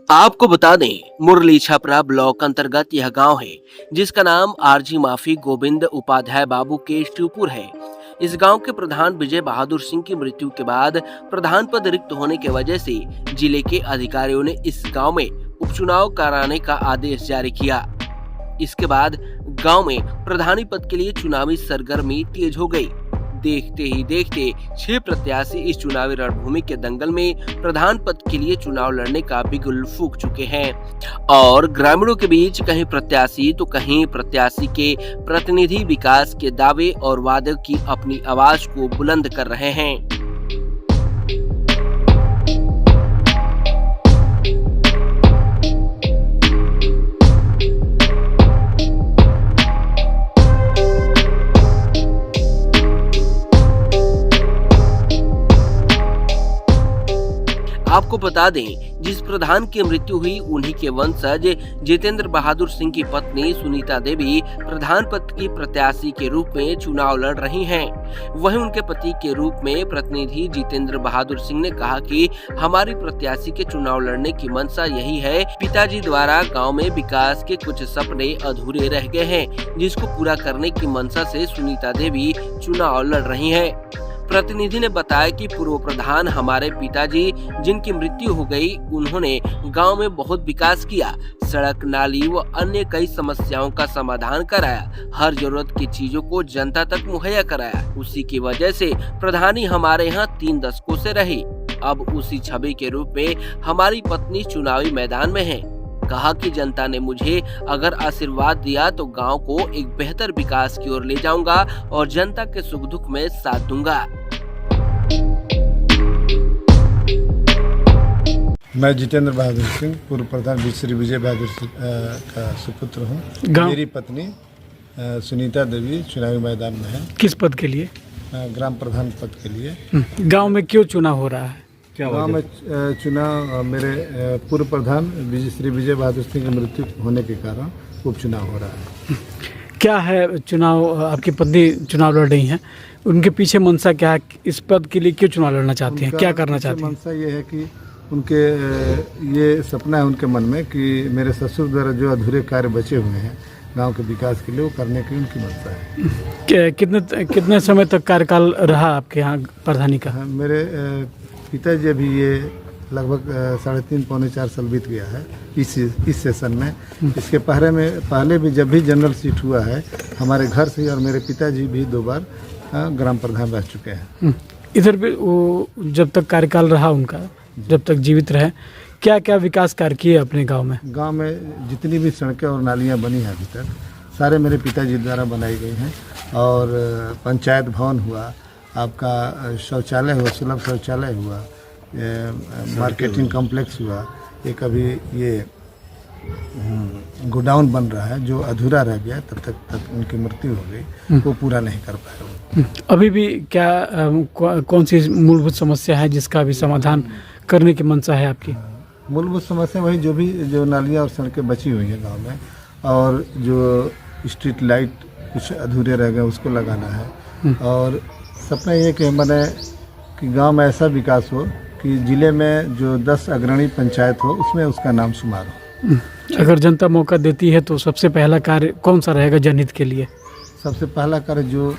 आपको बता दें, मुरली छपरा ब्लॉक अंतर्गत यह गांव है जिसका नाम आरजी माफी गोविंद उपाध्याय बाबू के शिवपुर है। इस गांव के प्रधान विजय बहादुर सिंह की मृत्यु के बाद प्रधान पद रिक्त होने की वजह से जिले के अधिकारियों ने इस गांव में उपचुनाव कराने का आदेश जारी किया। इसके बाद गांव में प्रधानी पद के लिए चुनावी सरगर्मी तेज हो गई। देखते ही देखते 6 प्रत्याशी इस चुनावी रणभूमि के दंगल में प्रधान पद के लिए चुनाव लड़ने का बिगुल फूंक चुके हैं और ग्रामीणों के बीच कहीं प्रत्याशी तो कहीं प्रत्याशी के प्रतिनिधि विकास के दावे और वादे की अपनी आवाज को बुलंद कर रहे हैं। आपको बता दें, जिस प्रधान की मृत्यु हुई उन्हीं के वंशज जितेंद्र बहादुर सिंह की पत्नी सुनीता देवी प्रधान पद की प्रत्याशी के रूप में चुनाव लड़ रही हैं। वहीं उनके पति के रूप में प्रतिनिधि जितेंद्र बहादुर सिंह ने कहा कि हमारी प्रत्याशी के चुनाव लड़ने की मंशा यही है। पिताजी द्वारा गांव में विकास के कुछ सपने अधूरे रह गए हैं, जिसको पूरा करने की मंशा से सुनीता देवी चुनाव लड़ रही हैं। प्रतिनिधि ने बताया कि पूर्व प्रधान हमारे पिताजी जिनकी मृत्यु हो गई, उन्होंने गांव में बहुत विकास किया, सड़क, नाली व अन्य कई समस्याओं का समाधान कराया, हर जरूरत की चीजों को जनता तक मुहैया कराया। उसी की वजह से प्रधानी हमारे यहाँ 3 दशकों से रही। अब उसी छवि के रूप में हमारी पत्नी चुनावी मैदान में है। कहा कि जनता ने मुझे अगर आशीर्वाद दिया तो गांव को एक बेहतर विकास की ओर ले जाऊंगा और जनता के सुख दुख में साथ दूंगा। मैं जितेंद्र बहादुर सिंह पूर्व प्रधान श्री विजय बहादुर सिंह का सुपुत्र हूँ। मेरी पत्नी सुनीता देवी चुनावी मैदान में है। किस पद के लिए? ग्राम प्रधान पद के लिए। गांव में क्यों चुनाव हो रहा है? गांव में चुनाव मेरे पूर्व प्रधान श्री विजय बहादुर सिंह की मृत्यु होने के कारण उपचुनाव हो रहा है। क्या है चुनाव? आपकी पत्नी चुनाव लड़ रही हैं, उनके पीछे मंशा क्या है? इस पद के लिए क्यों चुनाव लड़ना चाहती हैं? क्या करना चाहती हैं? मंशा ये है कि उनके ये सपना है उनके मन में कि मेरे ससुर द्वारा जो अधूरे कार्य बचे हुए हैं गांव के विकास के लिए, वो करने की उनकी मंशा है। कितने समय तक कार्यकाल रहा आपके यहाँ प्रधानी का? मेरे पिताजी अभी ये लगभग 3.5 पौने 4 साल बीत गया है इस सेशन में। इसके पहले भी जब भी जनरल सीट हुआ है हमारे घर से, और मेरे पिताजी भी 2 बार ग्राम प्रधान रह चुके हैं। इधर भी वो जब तक कार्यकाल रहा उनका, जब तक जीवित रहे, क्या क्या विकास कार्य किए अपने गांव में? गांव में जितनी भी सड़कें और नालियां बनी हैं अभी तक सारे मेरे पिताजी द्वारा बनाई गई हैं। और पंचायत भवन हुआ, आपका शौचालय हुआ, सुलभ शौचालय हुआ, मार्केटिंग कॉम्प्लेक्स हुआ, एक अभी ये गोडाउन बन रहा है जो अधूरा रह गया, तब तक उनकी मृत्यु हो गई, वो पूरा नहीं कर पाए। अभी भी क्या कौन सी मूलभूत समस्या है जिसका भी समाधान करने की मंशा है आपकी? मूलभूत समस्या वही जो नालियाँ और सड़कें बची हुई हैं गांव में, और जो स्ट्रीट लाइट कुछ अधूरे रह गए उसको लगाना है। और सपना ये कि मैंने कि गांव में ऐसा विकास हो कि जिले में जो 10 अग्रणी पंचायत हो उसमें उसका नाम शुमार हो। अगर जनता मौका देती है तो सबसे पहला कार्य कौन सा रहेगा जनहित के लिए? सबसे पहला कार्य जो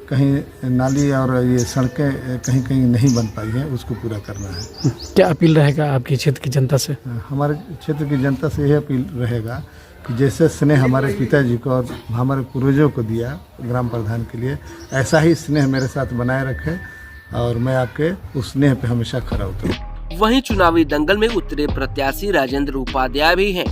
कहीं नाली और ये सड़कें कहीं कहीं नहीं बन पाई हैं उसको पूरा करना है। क्या अपील रहेगा आपके क्षेत्र की जनता से? हमारे क्षेत्र की जनता से यह अपील रहेगा कि जैसे स्नेह हमारे पिताजी को और हमारे पूर्वजों को दिया ग्राम प्रधान के लिए, ऐसा ही स्नेह मेरे साथ बनाए रखें और मैं आपके उस स्नेह पे हमेशा खरा उतरूं। वहीं चुनावी दंगल में उतरे प्रत्याशी राजेंद्र उपाध्याय भी हैं।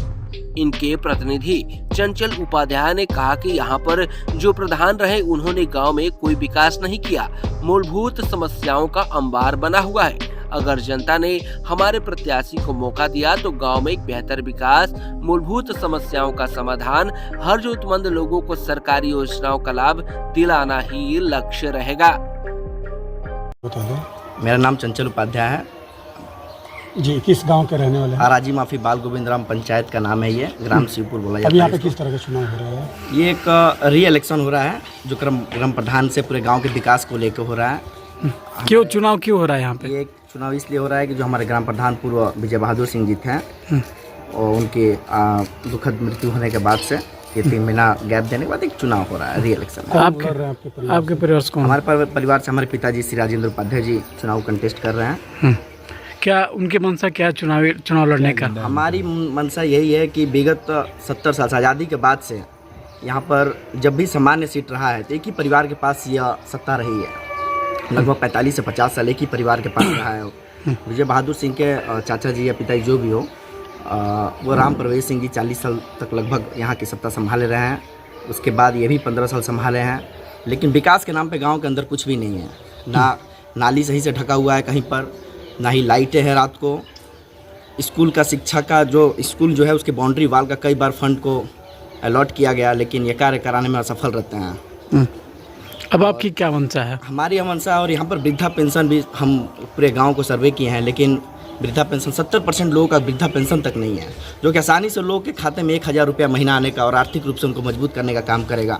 इनके प्रतिनिधि चंचल उपाध्याय ने कहा कि यहाँ पर जो प्रधान रहे उन्होंने गांव में कोई विकास नहीं किया, मूलभूत समस्याओं का अंबार बना हुआ है। अगर जनता ने हमारे प्रत्याशी को मौका दिया तो गांव में एक बेहतर विकास, मूलभूत समस्याओं का समाधान, हर जरूरतमंद लोगों को सरकारी योजनाओं का लाभ दिलाना ही लक्ष्य रहेगा। मेरा नाम चंचल उपाध्याय है जी। किस गांव के रहने वाले हैं? आरजी माफी बाल गोविंद राम पंचायत का नाम है, ये ग्राम शिवपुर बोला जाता है। अब यहाँ पे किस तरह का चुनाव हो रहा है? ये एक री इलेक्शन हो रहा है जो ग्राम प्रधान से पूरे गांव के विकास को लेकर हो रहा है। क्यों चुनाव क्यों हो रहा है यहाँ पे? ये चुनाव इसलिए हो रहा है कि जो हमारे ग्राम प्रधान पूर्व विजय बहादुर सिंह जी थे और उनके दुखद मृत्यु होने के बाद से ये 3 महीना गैप देने के बाद एक चुनाव हो रहा है, री इलेक्शन। आपके परिवार से कौन? हमारे परिवार से हमारे पिताजी श्री राजेंद्र उपाध्याय जी चुनाव कंटेस्ट कर रहे हैं। क्या उनके मंशा क्या चुनाव लड़ने का? हमारी मंशा यही है कि विगत 70 साल से आज़ादी के बाद से यहाँ पर जब भी सामान्य सीट रहा है तो एक ही परिवार के पास यह सत्ता रही है। लगभग 45 से 50 साल एक ही परिवार के पास रहा है। विजय बहादुर सिंह के चाचा जी या पिताजी जो भी हो, वो राम प्रवेश सिंह जी 40 साल तक लगभग यहाँ की सत्ता संभाले रहे हैं। उसके बाद ये भी 15 साल संभाले हैं, लेकिन विकास के नाम पे गांव के अंदर कुछ भी नहीं है। ना नाली सही से ढका हुआ है कहीं पर, ना ही लाइटें हैं रात को। स्कूल का शिक्षा का जो स्कूल जो है उसके बाउंड्री वाल का कई बार फंड को अलॉट किया गया, लेकिन ये कार्य कराने में असफल रहते हैं। अब आपकी क्या मंशा है? हमारी मंशा, और यहाँ पर वृद्धा पेंशन भी हम पूरे गांव को सर्वे किए हैं, लेकिन वृद्धा पेंशन 70% लोगों का वृद्धा पेंशन तक नहीं है, जो कि आसानी से लोगों के खाते में 1000 रुपया महीना आने का और आर्थिक रूप से उनको मजबूत करने का काम करेगा।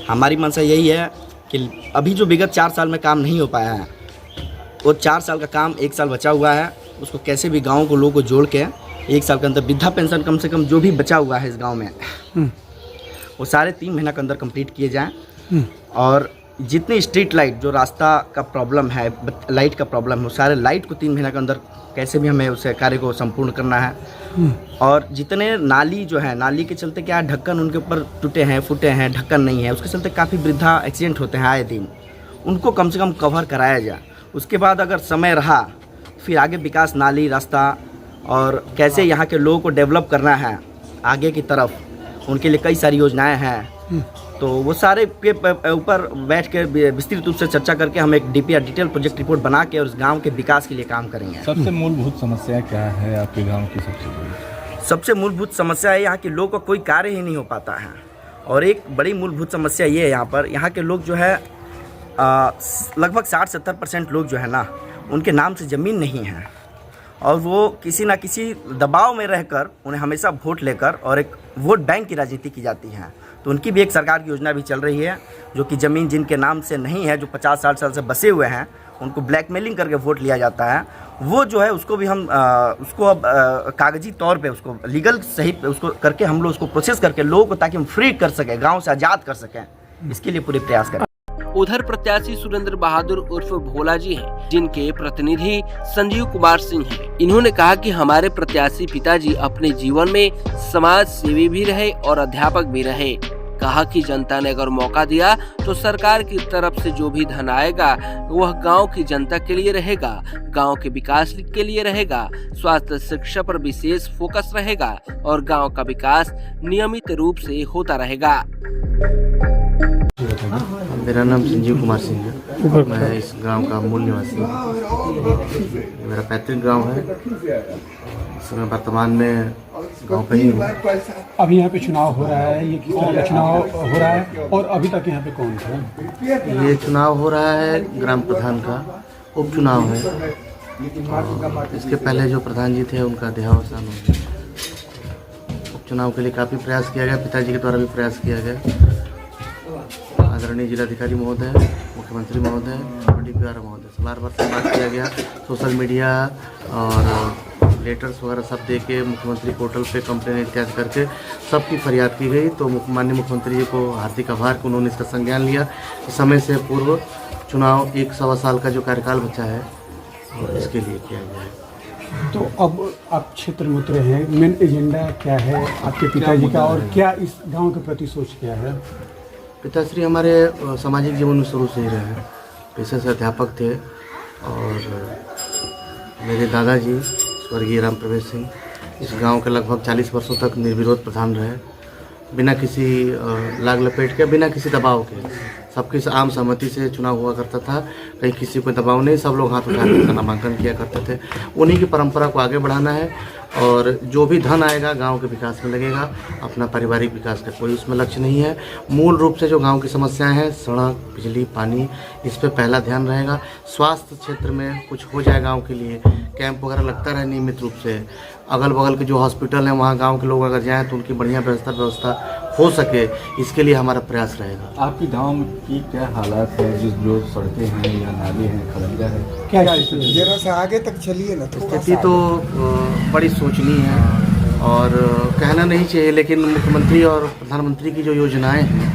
हमारी मंशा यही है कि अभी जो विगत 4 साल में काम नहीं हो पाया है, वो 4 साल का काम 1 साल बचा हुआ है, उसको कैसे भी गाँव को लोगों को जोड़ के 1 साल के अंदर वृद्धा पेंशन कम से कम जो भी बचा हुआ है इस गाँव में वो सारे 3 महीना के अंदर कंप्लीट किए जाएँ। और जितनी स्ट्रीट लाइट जो रास्ता का प्रॉब्लम है, लाइट का प्रॉब्लम है, वो सारे लाइट को 3 महीना के अंदर कैसे भी हमें उसे कार्य को संपूर्ण करना है। और जितने नाली जो है, नाली के चलते क्या ढक्कन उनके ऊपर टूटे हैं, फूटे हैं, ढक्कन नहीं है, उसके चलते काफ़ी वृद्धा एक्सीडेंट होते हैं आए दिन, उनको कम से कम कवर कराया जाए। उसके बाद अगर समय रहा फिर आगे विकास, नाली, रास्ता और कैसे यहाँ के लोगों को डेवलप करना है आगे की तरफ, उनके लिए कई सारी योजनाएं हैं। तो वो सारे के ऊपर बैठ के विस्तृत रूप से चर्चा करके हम एक डीपीआर डिटेल प्रोजेक्ट रिपोर्ट बना के और उस गांव के विकास के लिए काम करेंगे। सबसे मूलभूत समस्या क्या है आपके गांव की? सबसे मूलभूत समस्या है यहाँ के लोगों का कोई कार्य ही नहीं हो पाता है। और एक बड़ी मूलभूत समस्या ये है यहाँ के लोग जो है लगभग 60-70% लोग जो है ना, उनके नाम से ज़मीन नहीं है और वो किसी ना किसी दबाव में रहकर उन्हें हमेशा वोट लेकर और एक वोट बैंक की राजनीति की जाती है। तो उनकी भी एक सरकार की योजना भी चल रही है, जो कि ज़मीन जिनके नाम से नहीं है, जो 50-60 साल से बसे हुए हैं, उनको ब्लैकमेलिंग करके वोट लिया जाता है। वो जो है उसको भी हम उसको अब कागजी तौर पे उसको लीगल सही पे उसको करके हम लोग उसको प्रोसेस करके लोगों को, ताकि हम फ्री कर सकें, गाँव से आज़ाद कर सकें, इसके लिए पूरे प्रयास करें। उधर प्रत्याशी सुरेंद्र बहादुर उर्फ भोला जी हैं, जिनके प्रतिनिधि संजीव कुमार सिंह हैं। इन्होंने कहा कि हमारे प्रत्याशी पिताजी अपने जीवन में समाज सेवी भी रहे और अध्यापक भी रहे। कहा कि जनता ने अगर मौका दिया तो सरकार की तरफ से जो भी धन आएगा वह गांव की जनता के लिए रहेगा, गांव के विकास के लिए रहेगा, स्वास्थ्य शिक्षा पर विशेष फोकस रहेगा और गांव का विकास नियमित रूप से होता रहेगा। मेरा नाम संजीव कुमार सिंह है। मैं इस गांव का मूल निवासी हूँ। मेरा पैतृक गांव है। इस समय वर्तमान में गांव पे ही हूँ। अभी यहाँ पे चुनाव हो रहा है, ये किस तरह का चुनाव हो रहा है और अभी तक यहाँ पे कौन था? ये चुनाव हो रहा है ग्राम प्रधान का, उपचुनाव है। और इसके पहले जो प्रधान जी थे उनका देहावसान हो गया। उपचुनाव के लिए काफ़ी प्रयास किया गया, पिताजी के द्वारा भी प्रयास किया गया। आदरणीय जिलाधिकारी महोदय, मुख्यमंत्री महोदय और डीपीआर महोदय से बार से बात किया गया। सोशल मीडिया और लेटर्स वगैरह सब दे के मुख्यमंत्री पोर्टल पे कंप्लेन इत्यादि करके सबकी फरियाद की गई। तो माननीय मुख्यमंत्री जी को हार्दिक आभार कि उन्होंने इसका संज्ञान लिया। समय से पूर्व चुनाव 1-1.25 साल का जो कार्यकाल बचा है इसके लिए किया गया है। तो अब आप क्षेत्र में उतरे हैं, मेन एजेंडा क्या है आपके पिताजी का और क्या इस गाँव के प्रति सोच क्या है? पिताश्री हमारे सामाजिक जीवन में शुरू से ही रहे हैं। पेशे से अध्यापक थे और मेरे दादाजी स्वर्गीय राम प्रवेश सिंह इस गांव के लगभग 40 वर्षों तक निर्विरोध प्रधान रहे, बिना किसी लाग लपेट के, बिना किसी दबाव के। सबकी आम सहमति से चुनाव हुआ करता था, कहीं किसी को दबाव नहीं, सब लोग हाथ उठा कर नामांकन किया करते थे। उन्हीं की परंपरा को आगे बढ़ाना है और जो भी धन आएगा गांव के विकास में लगेगा। अपना पारिवारिक विकास का कोई उसमें लक्ष्य नहीं है। मूल रूप से जो गांव की समस्याएं हैं, सड़क, बिजली, पानी, इस पे पहला ध्यान रहेगा। स्वास्थ्य क्षेत्र में कुछ हो जाए गांव के लिए, कैंप वगैरह लगता रहे नियमित रूप से। अगल बगल के जो हॉस्पिटल हैं वहाँ गांव के लोग अगर जाएं तो उनकी बढ़िया व्यवस्था हो सके, इसके लिए हमारा प्रयास रहेगा। आपके गांव की क्या हालात है? जो सड़कें हैं या नाले हैं, खरंजा है, क्या जरा सा आगे तक चलिए ना। स्थिति तो बड़ी सोचनीय है और कहना नहीं चाहिए, लेकिन मुख्यमंत्री और प्रधानमंत्री की जो योजनाएं हैं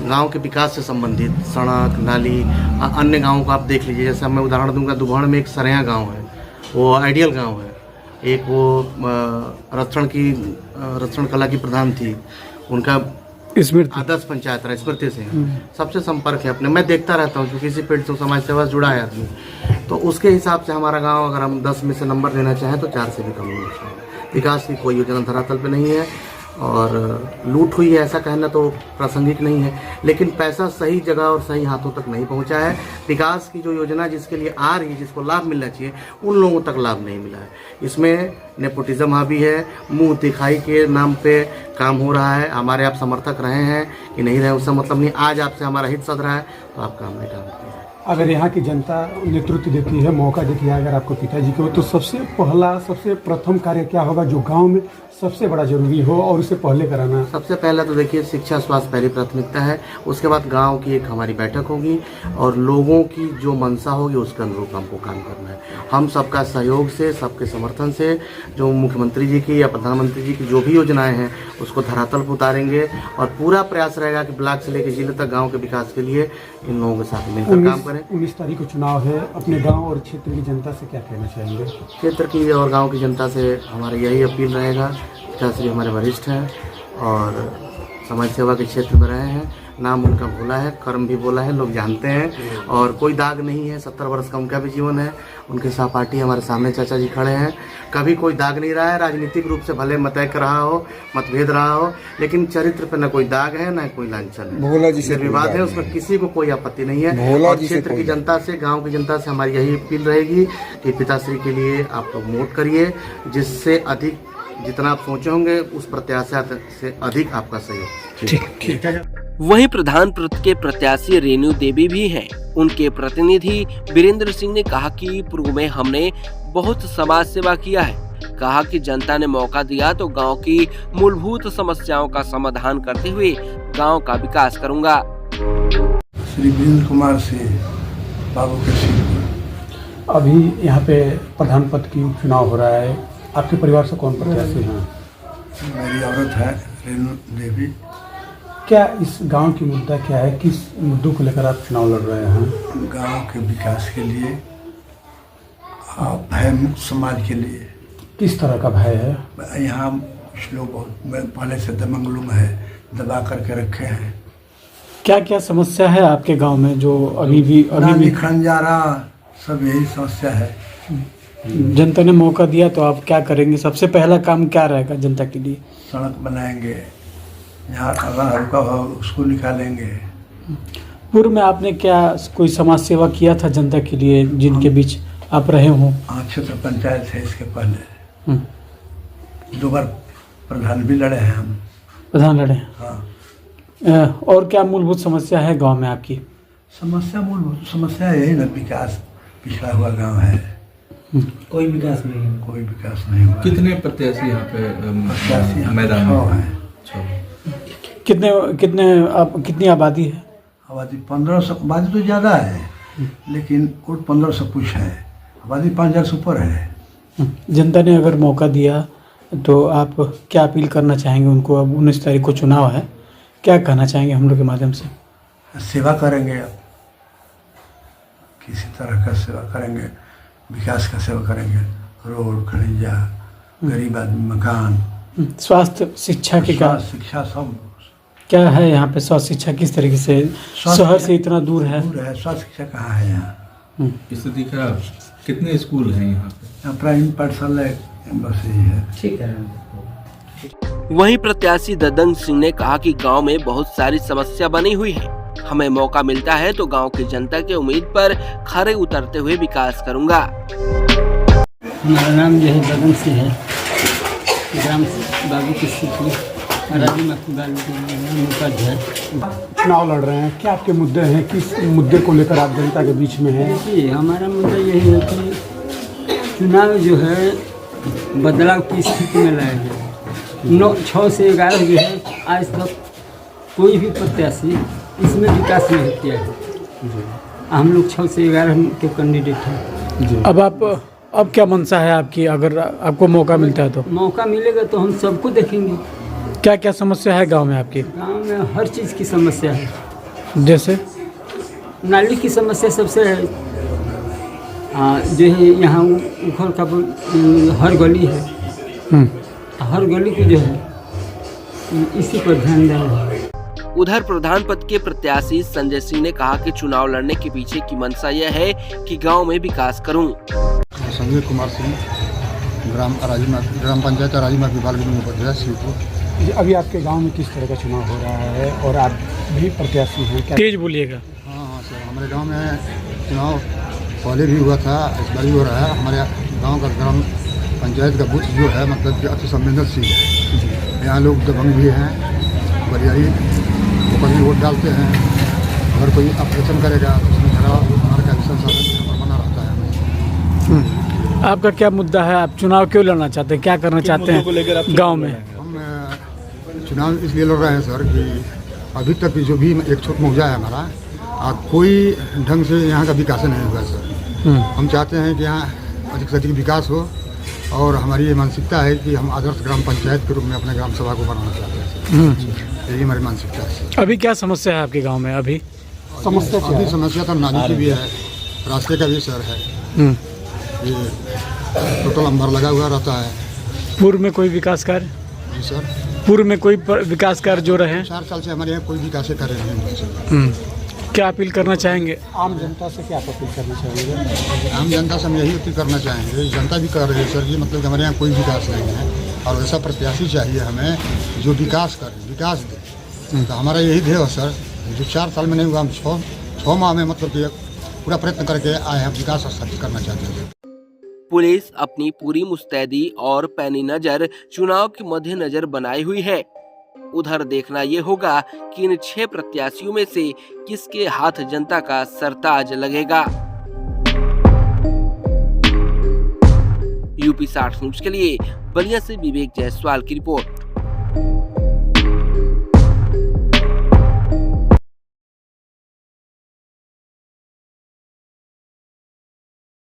गांव के विकास से संबंधित, सड़क, नाली, अन्य गांवों को आप देख लीजिए। जैसे मैं उदाहरण दूंगा, दुभण में एक सरया गांव है, वो आइडियल गांव है। एक वो रक्षण कला की प्रधान थी, उनका स्मृति आदर्श पंचायत राज स्मृति से सबसे संपर्क है अपने। मैं देखता रहता हूँ क्योंकि इसी पेड़ से समाज सेवा से जुड़ा है आदमी, तो उसके हिसाब से हमारा गांव अगर हम 10 में से नंबर देना चाहें तो 4 से भी कम नहीं है। विकास की कोई योजना धरातल पे नहीं है और लूट हुई है ऐसा कहना तो प्रासंगिक नहीं है, लेकिन पैसा सही जगह और सही हाथों तक नहीं पहुंचा है। विकास की जो योजना जिसके लिए आ रही है, जिसको लाभ मिलना चाहिए, उन लोगों तक लाभ नहीं मिला है। इसमें नेपोटिज्म हावी है, मुंह दिखाई के नाम पे काम हो रहा है। हमारे आप समर्थक रहे हैं कि नहीं रहे उससे मतलब नहीं, आज आपसे हमारा हित सध रहा है तो आप काम नहीं करते। अगर यहाँ की जनता नेतृत्व देती है, मौका देती है अगर आपको पिताजी को, तो सबसे प्रथम कार्य क्या होगा जो गांव में सबसे बड़ा जरूरी हो और उसे पहले कराना? सबसे पहले तो देखिए शिक्षा स्वास्थ्य पहली प्राथमिकता है, उसके बाद गांव की एक हमारी बैठक होगी और लोगों की जो मंशा होगी उसके अनुरूप हमको काम करना है। हम सबका सहयोग से, सबके समर्थन से जो मुख्यमंत्री जी की या प्रधानमंत्री जी की जो भी योजनाएं हैं उसको धरातल पर उतारेंगे और पूरा प्रयास रहेगा कि ब्लॉक से लेकर जिले तक गाँव के विकास के लिए इन लोगों के साथ मिलकर काम करें। 19 तारीख को चुनाव है, अपने गाँव और क्षेत्र की जनता से क्या कहना चाहेंगे? क्षेत्र की और गाँव की जनता से हमारा यही अपील रहेगा, पिताश्री हमारे वरिष्ठ हैं और समाज सेवा के क्षेत्र में रहे हैं, नाम उनका भोला है, कर्म भी बोला है, लोग जानते हैं और कोई दाग नहीं है। 70 वर्ष का उनका भी जीवन है, उनके सहपाठी हमारे सामने चाचा जी खड़े हैं, कभी कोई दाग नहीं रहा है। राजनीतिक रूप से भले मतैक रहा हो, मतभेद रहा हो, लेकिन चरित्र पर न कोई दाग है न कोई लांछन है। भोला जी से विवाद है उसमें किसी को कोई आपत्ति नहीं है। और क्षेत्र की जनता से, गाँव की जनता से हमारी यही अपील रहेगी कि पिताश्री के लिए आप लोग वोट करिए, जिससे अधिक जितना आप सोचे होंगे उस प्रत्याशा से अधिक आपका सहयोग। ठीक है। वहीं प्रधान पद के प्रत्याशी रेणु देवी भी हैं। उनके प्रतिनिधि वीरेंद्र सिंह ने कहा कि पूर्व में हमने बहुत समाज सेवा किया है। कहा कि जनता ने मौका दिया तो गांव की मूलभूत समस्याओं का समाधान करते हुए गांव का विकास करूंगा। श्री वीरेंद्र कुमार से बाबू के सिंह। अभी यहाँ पे प्रधान पद की चुनाव हो रहा है, आपके परिवार से कौन प्रत्याशी हैं? मेरी औरत है रेणु देवी। क्या इस गांव की मुद्दा क्या है, किस मुद्दों को लेकर आप चुनाव लड़ रहे हैं? गांव के विकास के लिए, भय मुक्त समाज के लिए। किस तरह का भय है? यहाँ कुछ लोग बहुत पहले से दबंग लोग है, दबा करके रखे हैं। क्या क्या समस्या है आपके गांव में जो अभी भी खंजारा सब यही समस्या है। जनता ने मौका दिया तो आप क्या करेंगे? सबसे पहला काम क्या रहेगा जनता के लिए? सड़क बनाएंगे, यहाँ अगर रुका हो उसको निकालेंगे। पूर्व में आपने क्या कोई समाज सेवा किया था जनता के लिए जिनके बीच आप रहे हो? हाँ, क्षेत्र पंचायत है इसके पहले 2 बार प्रधान भी लड़े हैं हम। प्रधान लड़े हैं? हाँ। और क्या मूलभूत समस्या है गांव में आपकी? मूलभूत समस्या यही ना, विकास पिछड़ा हुआ गांव है, कोई विकास नहीं है। कोई विकास नहीं हुआ। कितने प्रत्याशी यहाँ पे मैदान में है? कितनी आबादी है? आबादी 1500, आबादी तो ज़्यादा है लेकिन वोट 1500 कुछ है, आबादी 5000 से ऊपर है। जनता ने अगर मौका दिया तो आप क्या अपील करना चाहेंगे उनको? अब 19 तारीख को चुनाव है, क्या कहना चाहेंगे हम लोग के माध्यम से? सेवा करेंगे, किसी तरह का सेवा करेंगे, विकास का सेवा करेंगे, रोड, खनिजा, गरीब आदमी मकान, स्वास्थ्य, शिक्षा के क्या? शिक्षा सब क्या है यहाँ पे? स्वास्थ्य शिक्षा किस तरीके से? शहर से इतना दूर है। स्वास्थ्य शिक्षा कहाँ है यहाँ? स्थिति खराब। कितने स्कूल हैं यहाँ पे? प्राइमरी पाठशाला बस यही है। ठीक है। वहीं प्रत्याशी ददंग सिंह ने कहा कि गांव में बहुत सारी समस्या बनी हुई है, हमें मौका मिलता है तो गांव की जनता के उम्मीद पर खरे उतरते हुए विकास करूंगा। हमारा नाम जो है ददंग सिंह है, ग्राम बाबू की सिटी राजी मतदान है। चुनाव लड़ रहे हैं, क्या आपके मुद्दे हैं, किस मुद्दे को लेकर आप जनता के बीच में हैं? देखिए, हमारा मुद्दा यही है कि चुनाव जो है बदलाव की स्थिति में लाया गया। 6 से 11 जो है आज तक कोई भी प्रत्याशी इसमें विकास नहीं किया है। हम लोग 6 से 11 के कैंडिडेट हैं। अब क्या मंशा है आपकी, अगर आपको मौका मिलता है तो? मौका मिलेगा तो हम सबको देखेंगे। क्या क्या समस्या है गांव में आपकी? गांव में हर चीज़ की समस्या है। जैसे नाली की समस्या सबसे है। जो है यहाँ उखड़ का हर गली है। हर गली को जो है इसी पर ध्यान देना है। उधर प्रधान पद के प्रत्याशी संजय सिंह ने कहा कि चुनाव लड़ने के पीछे की मंशा यह है कि गांव में विकास करूं। संजय कुमार सिंह, ग्राम पंचायत राजीमार्ग विभाग में उपाध्याय शिवपुर। अभी आपके गांव में किस तरह का चुनाव हो रहा है और आप भी प्रत्याशी हैं क्या? तेज बोलिएगा। हाँ सर, हमारे गांव में चुनाव पहले भी हुआ था, इस बार भी हो रहा है। हमारे गांव का ग्राम पंचायत का बूथ जो है मतलब कि अति संवेदनशील है। यहाँ लोग दबंग भी हैं, बरियारी ऊपर भी वोट डालते हैं। अगर कोई ऑपरेशन करेगा तो उसमें हमारे का संसाधन यहाँ पर बना रहता है। आपका क्या मुद्दा है? आप चुनाव क्यों लड़ना चाहते हैं, क्या करना चाहते हैं गांव में? हम चुनाव इसलिए लड़ रहे हैं सर कि अभी तक जो भी एक छोट मुआवजा है हमारा, कोई ढंग से यहाँ का विकास नहीं हुआ सर। हम चाहते हैं कि यहाँ अधिक से अधिक विकास हो और हमारी ये मानसिकता है कि हम आदर्श ग्राम पंचायत के रूप में अपने ग्राम सभा को बनाना चाहते हैं। यही हमारी मानसिकता है। अभी क्या समस्या है आपके गांव में? अभी समस्या तो नाली की भी है, रास्ते का भी सर है। ये टोटल अंबर लगा हुआ रहता है। पूर्व में कोई विकास कार्य? जी सर, पूर्व में कोई विकास कार्य जो रहे? 4 साल से हमारे यहाँ कोई विकास कार्य नहीं हुआ। क्या अपील करना चाहेंगे आम जनता से? क्या अपील करना चाहेंगे? आम जनता से हम यही अपील करना चाहेंगे, जनता भी कर रही है सर, ये मतलब कि हमारे यहाँ कोई विकास नहीं है और ऐसा प्रत्याशी चाहिए हमें जो विकास करे, विकास दे। तो हमारा यही ध्येय है सर, जो 4 साल में नहीं हुआ, हम 6 माह में मतलब कि पूरा प्रयत्न करके आए हैं, विकास स्थापित करना चाहते हैं। पुलिस अपनी पूरी मुस्तैदी और पैनी नजर चुनाव के मद्देनजर बनाई हुई है। उधर देखना ये होगा कि इन 6 प्रत्याशियों में से किसके हाथ जनता का सरताज लगेगा। यूपी 60 न्यूज के लिए बलिया से विवेक जायसवाल की रिपोर्ट।